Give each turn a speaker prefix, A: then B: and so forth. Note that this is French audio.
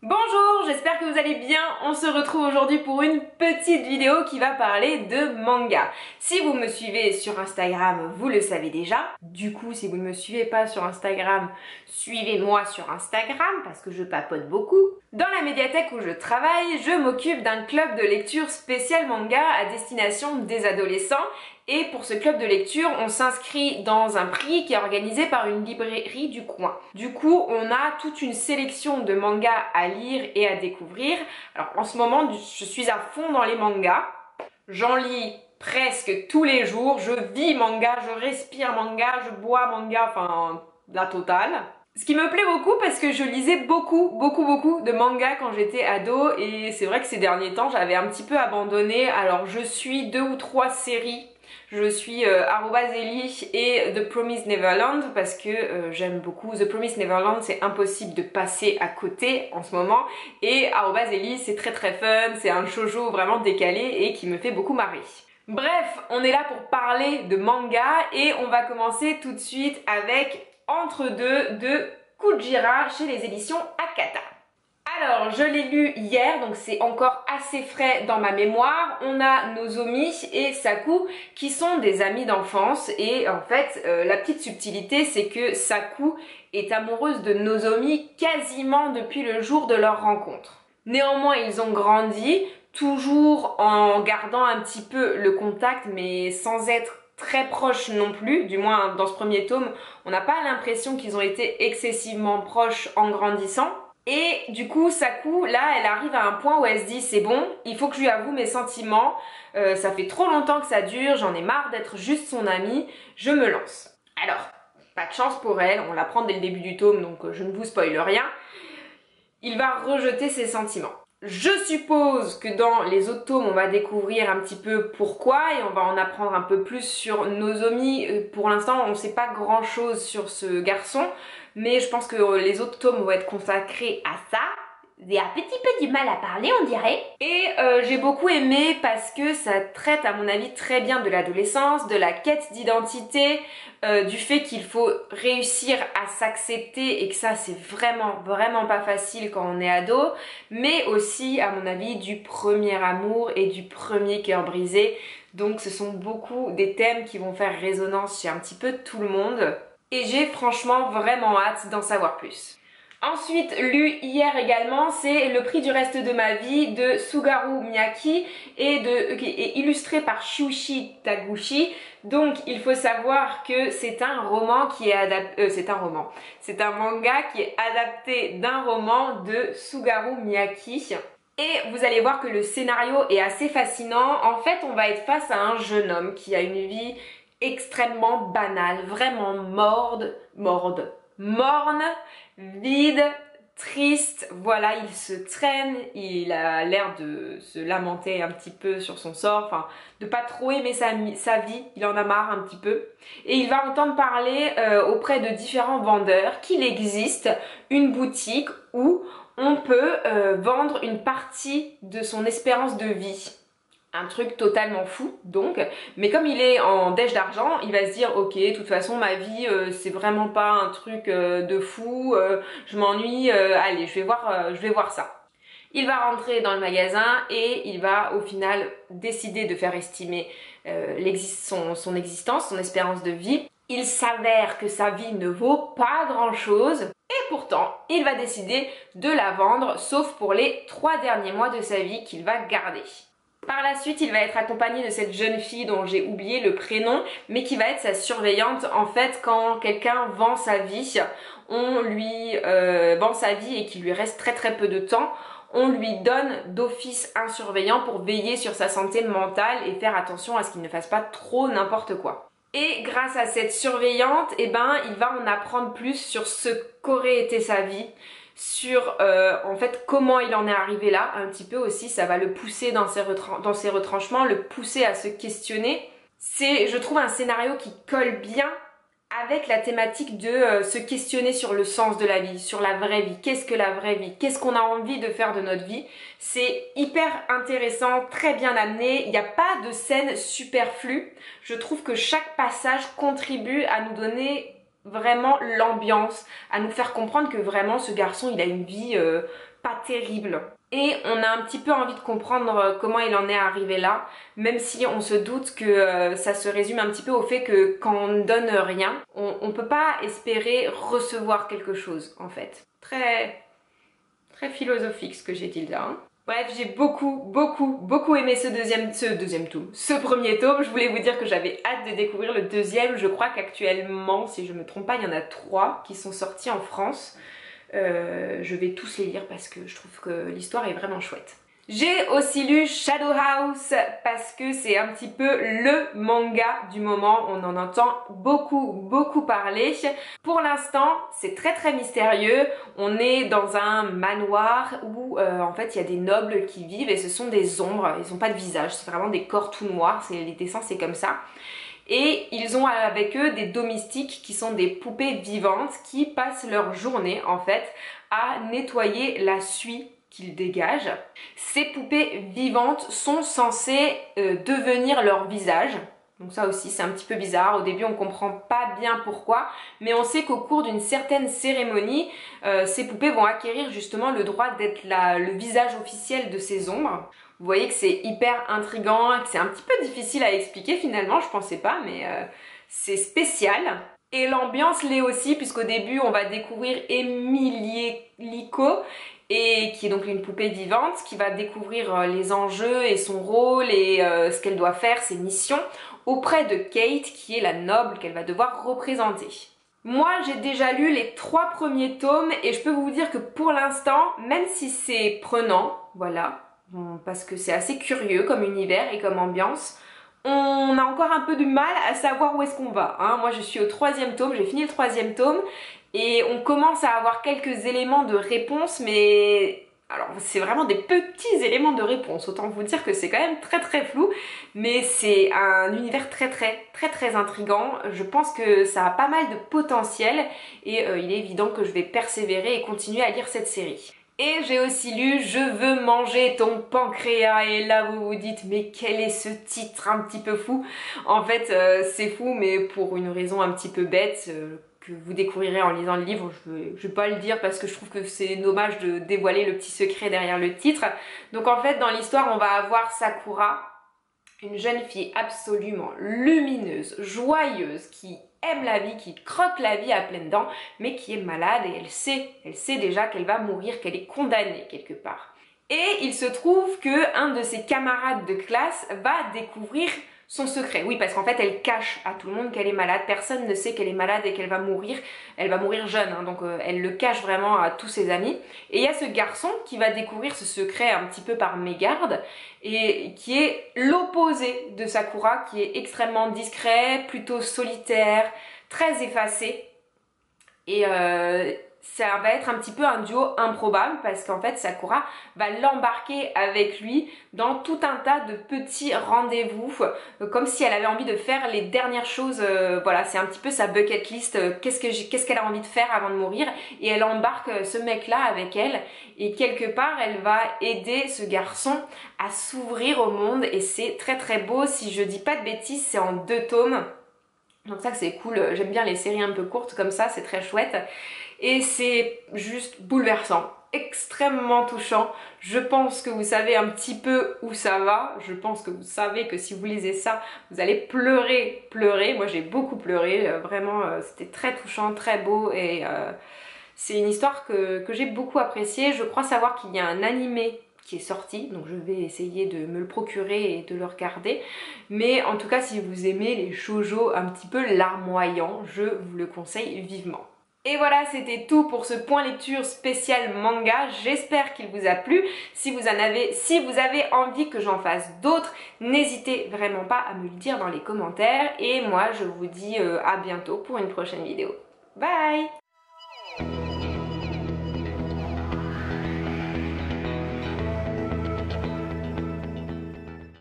A: Bonjour, j'espère que vous allez bien. On se retrouve aujourd'hui pour une petite vidéo qui va parler de manga. Si vous me suivez sur Instagram, vous le savez déjà. Du coup, si vous ne me suivez pas sur Instagram, suivez-moi sur Instagram parce que je papote beaucoup. Dans la médiathèque où je travaille, je m'occupe d'un club de lecture spécial manga à destination des adolescents. Et pour ce club de lecture, on s'inscrit dans un prix qui est organisé par une librairie du coin. Du coup, on a toute une sélection de mangas à lire et à découvrir. Alors en ce moment, je suis à fond dans les mangas. J'en lis presque tous les jours. Je vis manga, je respire manga, je bois manga, enfin la totale. Ce qui me plaît beaucoup parce que je lisais beaucoup de mangas quand j'étais ado et c'est vrai que ces derniers temps j'avais un petit peu abandonné. Alors je suis 2 ou 3 séries. Je suis @Ellie et The Promised Neverland parce que j'aime beaucoup. The Promised Neverland, c'est impossible de passer à côté en ce moment. Et @Ellie, c'est très fun, c'est un shoujo vraiment décalé et qui me fait beaucoup marrer. Bref, on est là pour parler de manga et on va commencer tout de suite avec Entre deux de Kujira chez les éditions Akata. Alors, je l'ai lu hier, donc c'est encore assez frais dans ma mémoire. On a Nozomi et Saku qui sont des amis d'enfance et en fait, la petite subtilité, c'est que Saku est amoureuse de Nozomi quasiment depuis le jour de leur rencontre. Néanmoins, ils ont grandi, toujours en gardant un petit peu le contact, mais sans être très proches non plus, du moins dans ce premier tome, on n'a pas l'impression qu'ils ont été excessivement proches en grandissant. Et du coup, Saku, là, elle arrive à un point où elle se dit c'est bon, il faut que je lui avoue mes sentiments, ça fait trop longtemps que ça dure, j'en ai marre d'être juste son amie, je me lance. Alors, pas de chance pour elle, on l'apprend dès le début du tome, donc je ne vous spoile rien. Il va rejeter ses sentiments. Je suppose que dans les autres tomes, on va découvrir un petit peu pourquoi et on va en apprendre un peu plus sur Nozomi. Pour l'instant, on ne sait pas grand chose sur ce garçon, mais je pense que les autres tomes vont être consacrés à ça. J'ai un petit peu du mal à parler, on dirait. Et j'ai beaucoup aimé parce que ça traite, à mon avis, très bien de l'adolescence, de la quête d'identité, du fait qu'il faut réussir à s'accepter et que ça, c'est vraiment pas facile quand on est ado, mais aussi, à mon avis, du premier amour et du premier cœur brisé. Donc ce sont beaucoup des thèmes qui vont faire résonance chez un petit peu tout le monde. Et j'ai franchement vraiment hâte d'en savoir plus. Ensuite, lu hier également, c'est Le prix du reste de ma vie de Sugaru Miyake et illustré par Shuichi Taguchi. Donc, il faut savoir que c'est un roman qui est adapté, c'est un manga qui est adapté d'un roman de Sugaru Miyake. Et vous allez voir que le scénario est assez fascinant. En fait, on va être face à un jeune homme qui a une vie extrêmement banale, vraiment morne, vide, triste, voilà, il se traîne, il a l'air de se lamenter un petit peu sur son sort, enfin, de pas trop aimer sa vie, il en a marre un petit peu. Et il va entendre parler auprès de différents vendeurs qu'il existe une boutique où on peut vendre une partie de son espérance de vie. Un truc totalement fou donc, mais comme il est en dèche d'argent, il va se dire ok, de toute façon ma vie c'est vraiment pas un truc de fou, je m'ennuie, allez je vais voir ça. Il va rentrer dans le magasin et il va au final décider de faire estimer son existence, son espérance de vie. Il s'avère que sa vie ne vaut pas grand chose et pourtant il va décider de la vendre, sauf pour les 3 derniers mois de sa vie qu'il va garder. Par la suite, il va être accompagné de cette jeune fille dont j'ai oublié le prénom, mais qui va être sa surveillante. En fait, quand quelqu'un vend sa vie, on lui vend sa vie et qu'il lui reste très peu de temps, on lui donne d'office un surveillant pour veiller sur sa santé mentale et faire attention à ce qu'il ne fasse pas trop n'importe quoi. Et grâce à cette surveillante, eh ben, il va en apprendre plus sur ce qu'aurait été sa vie, sur en fait comment il en est arrivé là, un petit peu aussi, ça va le pousser dans ses retranchements, le pousser à se questionner. C'est, je trouve, un scénario qui colle bien avec la thématique de se questionner sur le sens de la vie, sur la vraie vie. Qu'est-ce que la vraie vie? Qu'est-ce qu'on a envie de faire de notre vie? C'est hyper intéressant, très bien amené. Il n'y a pas de scène superflue. Je trouve que chaque passage contribue à nous donner vraiment l'ambiance, à nous faire comprendre que vraiment ce garçon il a une vie pas terrible. Et on a un petit peu envie de comprendre comment il en est arrivé là, même si on se doute que ça se résume un petit peu au fait que quand on ne donne rien, on peut pas espérer recevoir quelque chose en fait. Très philosophique ce que j'ai dit là. Hein. Bref, j'ai beaucoup aimé ce premier tome. Je voulais vous dire que j'avais hâte de découvrir le deuxième. Je crois qu'actuellement, si je me trompe pas, il y en a 3 qui sont sortis en France. Je vais tous les lire parce que je trouve que l'histoire est vraiment chouette. J'ai aussi lu Shadow House parce que c'est un petit peu le manga du moment, on en entend beaucoup parler. Pour l'instant, c'est très mystérieux, on est dans un manoir où en fait il y a des nobles qui vivent et ce sont des ombres, ils n'ont pas de visage, c'est vraiment des corps tout noirs, les dessins c'est comme ça. Et ils ont avec eux des domestiques qui sont des poupées vivantes qui passent leur journée en fait à nettoyer la suie qu'ils dégagent. Ces poupées vivantes sont censées devenir leur visage. Donc ça aussi c'est un petit peu bizarre, au début on comprend pas bien pourquoi, mais on sait qu'au cours d'une certaine cérémonie, ces poupées vont acquérir justement le droit d'être le visage officiel de ces ombres. Vous voyez que c'est hyper intriguant, que c'est un petit peu difficile à expliquer finalement, je pensais pas, mais c'est spécial. Et l'ambiance l'est aussi, puisqu'au début on va découvrir Emilico, et qui est donc une poupée vivante, qui va découvrir les enjeux et son rôle et ce qu'elle doit faire, ses missions, auprès de Kate, qui est la noble qu'elle va devoir représenter. Moi j'ai déjà lu les 3 premiers tomes et je peux vous dire que pour l'instant, même si c'est prenant, voilà, parce que c'est assez curieux comme univers et comme ambiance, on a encore un peu du mal à savoir où est-ce qu'on va. Hein. Moi je suis au 3e tome, j'ai fini le 3e tome et on commence à avoir quelques éléments de réponse, mais alors c'est vraiment des petits éléments de réponse, autant vous dire que c'est quand même très flou, mais c'est un univers très intriguant. Je pense que ça a pas mal de potentiel et il est évident que je vais persévérer et continuer à lire cette série. Et j'ai aussi lu Je veux manger ton pancréas, et là vous vous dites mais quel est ce titre un petit peu fou. En fait c'est fou mais pour une raison un petit peu bête que vous découvrirez en lisant le livre. Je vais pas le dire parce que je trouve que c'est dommage de dévoiler le petit secret derrière le titre. Donc en fait dans l'histoire on va avoir Sakura, une jeune fille absolument lumineuse, joyeuse, qui aime la vie, qui croque la vie à pleines dents, mais qui est malade et elle sait déjà qu'elle va mourir, qu'elle est condamnée quelque part. Et il se trouve que un de ses camarades de classe va découvrir son secret. Oui, parce qu'en fait, elle cache à tout le monde qu'elle est malade. Personne ne sait qu'elle est malade et qu'elle va mourir. Elle va mourir jeune, hein, donc elle le cache vraiment à tous ses amis. Et il y a ce garçon qui va découvrir ce secret un petit peu par mégarde et qui est l'opposé de Sakura, qui est extrêmement discret, plutôt solitaire, très effacé. Et ça va être un petit peu un duo improbable parce qu'en fait Sakura va l'embarquer avec lui dans tout un tas de petits rendez-vous, comme si elle avait envie de faire les dernières choses, voilà, c'est un petit peu sa bucket list, qu'est-ce qu'elle a envie de faire avant de mourir, et elle embarque ce mec là avec elle et quelque part elle va aider ce garçon à s'ouvrir au monde et c'est très beau. Si je dis pas de bêtises, c'est en 2 tomes. Donc ça c'est cool, j'aime bien les séries un peu courtes comme ça, c'est très chouette. Et c'est juste bouleversant, extrêmement touchant. Je pense que vous savez un petit peu où ça va. Je pense que vous savez que si vous lisez ça, vous allez pleurer. Moi j'ai beaucoup pleuré, vraiment c'était très touchant, très beau et c'est une histoire que j'ai beaucoup appréciée. Je crois savoir qu'il y a un animé qui est sorti, donc je vais essayer de me le procurer et de le regarder, mais en tout cas si vous aimez les shoujo un petit peu larmoyants, je vous le conseille vivement. Et voilà, c'était tout pour ce point lecture spécial manga. J'espère qu'il vous a plu. Si vous avez envie que j'en fasse d'autres, n'hésitez vraiment pas à me le dire dans les commentaires. Et moi, je vous dis à bientôt pour une prochaine vidéo. Bye!